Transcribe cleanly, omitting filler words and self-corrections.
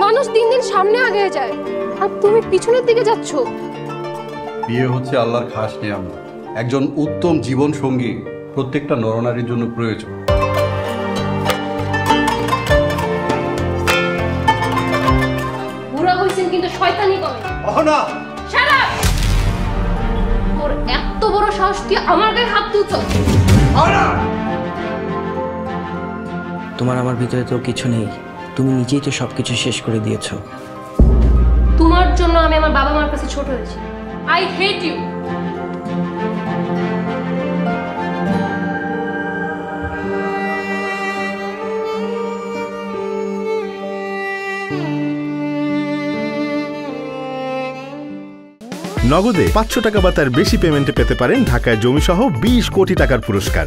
মানুষ দিন দিন সামনে আগে যায় আর তুমি পিছনের দিকে যাচ্ছ। বিয়ে হচ্ছে আল্লাহর খাস নিয়ামত। একজন উত্তম জীবন সঙ্গী প্রত্যেকটা নরনারীর জন্য প্রয়োজন। বুড়া হইছেন কিন্তু শয়তানি করে। Ahona, shut up! তোর এত বড় সাহস তুই আমার গায়ে হাত তুলছ? তোমার আমার ভিতরে তো কিছু নেই, তুমি নিজেই তো সবকিছু শেষ করে দিয়েছো। তোমার জন্য আমি আমার বাবা মার কাছে ছোট হয়েছি। I hate you. নগদে 500 টাকা বা তার বেশি পেমেন্টে পেতে পারেন ঢাকায় জমিসহ 20 কোটি টাকার পুরস্কার।